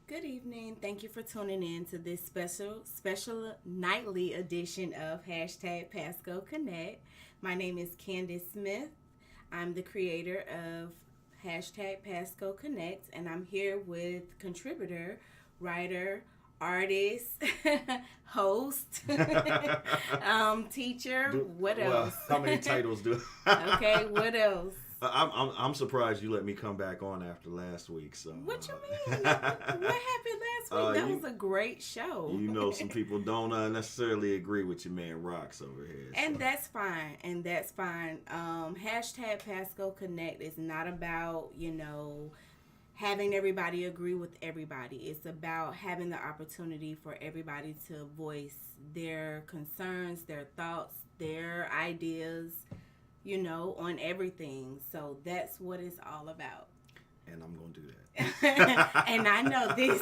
Good evening. Thank you for tuning in to this special nightly edition of hashtag Pasco Connect. My name is Candace Smith. I'm the creator of hashtag Pasco Connect, and I'm here with contributor, writer, artist, host, teacher. What Well, else? how many titles do? Okay, what else? I'm surprised you let me come back on after last week. So What you mean? What happened last week? That was a great show. some people don't necessarily agree with your man Roxx over here. And So. that's fine. And that's fine. Hashtag Pasco Connect is not about, having everybody agree with everybody. It's about having the opportunity for everybody to voice their concerns, their thoughts, their ideas, on everything. So that's what it's all about. And I'm gonna do that. And I know this,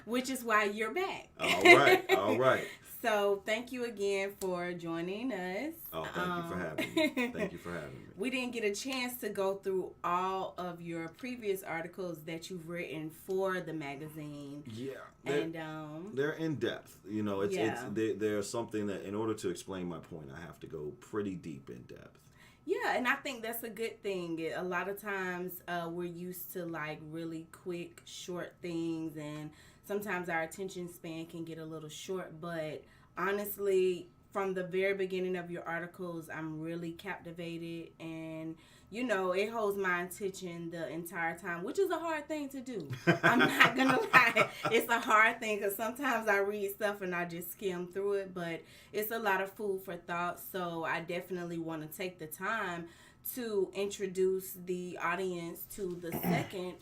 which is why you're back. All right. So thank you again for joining us. Oh, thank you for having me. Thank you for having me. We didn't get a chance to go through all of your previous articles that you've written for the magazine. Yeah, they're in depth. There's something that in order to explain my point, I have to go pretty deep in depth. Yeah, and I think that's a good thing. A lot of times we're used to like really quick, short things, and sometimes our attention span can get a little short. But honestly, from the very beginning of your articles, I'm really captivated, and it holds my attention the entire time, which is a hard thing to do. I'm not gonna lie, it's a hard thing because sometimes I read stuff and I just skim through it, but it's a lot of food for thought. So I definitely want to take the time to introduce the audience to the second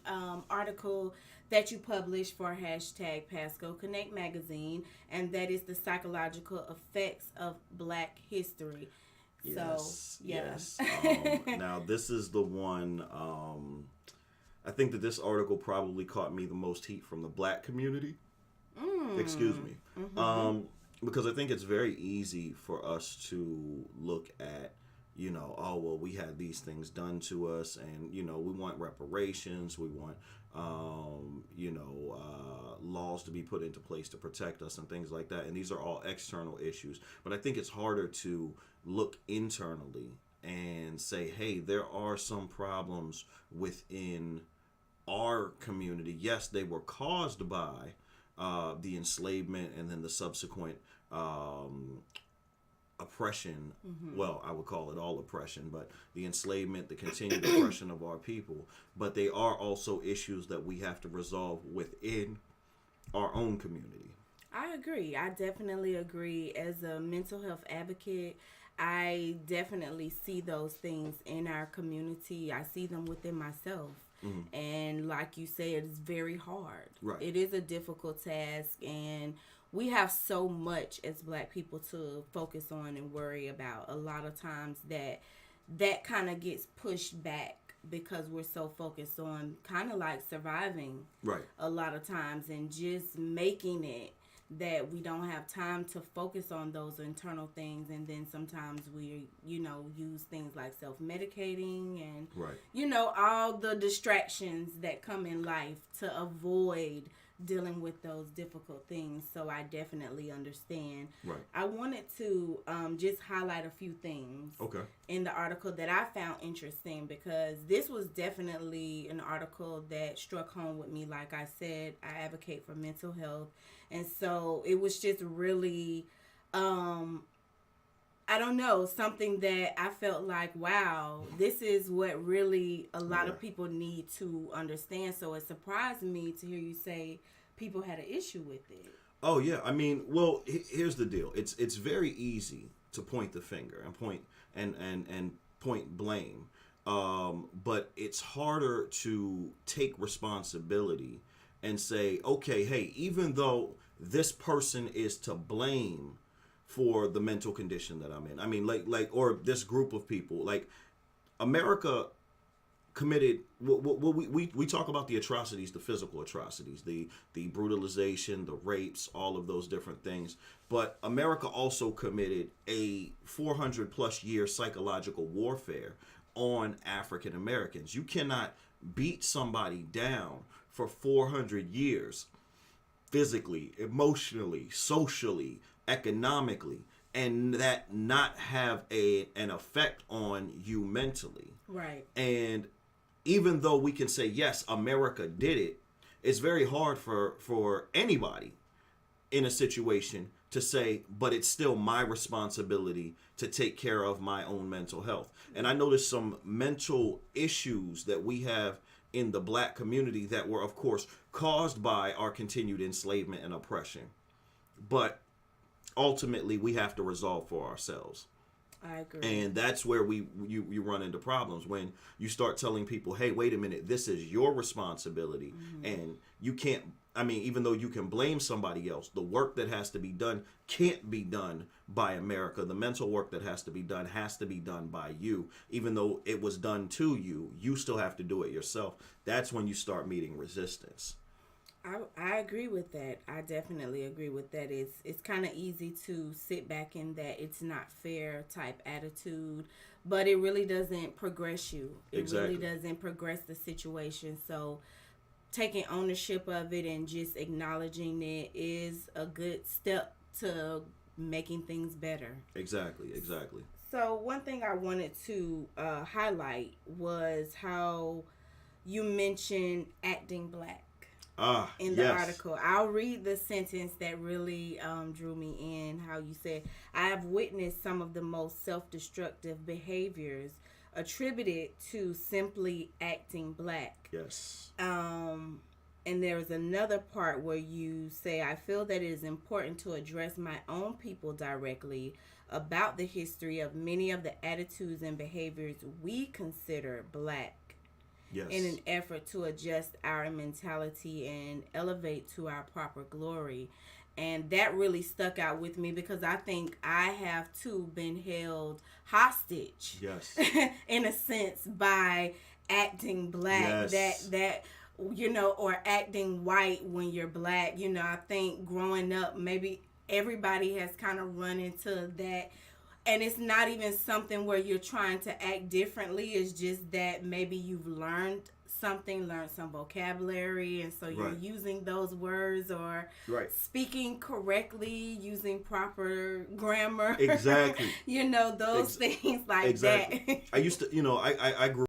article that you published for hashtag Pasco Connect magazine, and that is the psychological effects of Black history. Yes, so, yeah. yes. Now, this is the one, I think that this article probably caught me the most heat from the Black community. Excuse me. Because I think it's very easy for us to look at, oh, well, we had these things done to us, and, we want reparations, we want, laws to be put into place to protect us and things like that. And these are all external issues. But I think it's harder to look internally and say, hey, there are some problems within our community. Yes, they were caused by the enslavement and then the subsequent oppression. Well, I would call it all oppression, but the enslavement, the continued oppression of our people. But they are also issues that we have to resolve within our own community. I agree. I definitely agree. As a mental health advocate, I definitely see those things in our community. I see them within myself. And like you said, it's very hard. Right. It is a difficult task, and we have so much as Black people to focus on and worry about. A lot of times that kind of gets pushed back because we're so focused on kind of like surviving. Right. A lot of times, and just making it that we don't have time to focus on those internal things. And then sometimes we use things like self-medicating and right. All the distractions that come in life to avoid dealing with those difficult things. So I definitely understand. Right. I wanted to just highlight a few things in the article that I found interesting, because this was definitely an article that struck home with me. Like I said, I advocate for mental health, and so it was just really I don't know, something that I felt like, wow, this is what really a lot of people need to understand. So it surprised me to hear you say people had an issue with it. Oh yeah, I mean, well, here's the deal. It's very easy to point the finger and point blame, but it's harder to take responsibility and say, okay, hey, even though this person is to blame for the mental condition that I'm in. I mean, or this group of people, like America committed. We talk about the atrocities, the physical atrocities, the brutalization, the rapes, all of those different things. But America also committed a 400 plus year psychological warfare on African Americans. You cannot beat somebody down for 400 years, physically, emotionally, socially, economically, and that not have an effect on you mentally. Right. And even though we can say, yes, America did it, it's very hard for anybody in a situation to say, but it's still my responsibility to take care of my own mental health. And I noticed some mental issues that we have in the Black community that were, of course, caused by our continued enslavement and oppression. But ultimately, we have to resolve for ourselves. I agree. And that's where you run into problems when you start telling people, hey, wait a minute, this is your responsibility. And you can't, I mean, even though you can blame somebody else, the work that has to be done can't be done by America. The mental work that has to be done by you. Even though it was done to you, you still have to do it yourself. That's when you start meeting resistance. I agree with that. I definitely agree with that. It's kind of easy to sit back in that it's not fair type attitude, but it really doesn't progress you. It really doesn't progress the situation. So taking ownership of it and just acknowledging it is a good step to making things better. Exactly. So one thing I wanted to highlight was how you mentioned acting Black. In the article. I'll read the sentence that really drew me in. How you said, I have witnessed some of the most self-destructive behaviors attributed to simply acting Black. Yes. And there's another part where you say, I feel that it is important to address my own people directly about the history of many of the attitudes and behaviors we consider Black. Yes. In an effort to adjust our mentality and elevate to our proper glory. And that really stuck out with me because I think I have too been held hostage. Yes. In a sense by acting Black. Yes. That you know, or acting white when you're Black. You know, I think growing up maybe everybody has kind of run into that. And it's not even something where you're trying to act differently. It's just that maybe you've learned some vocabulary, and so you're using those words or speaking correctly, using proper grammar. Exactly. You know, those things like that. I used to, I grew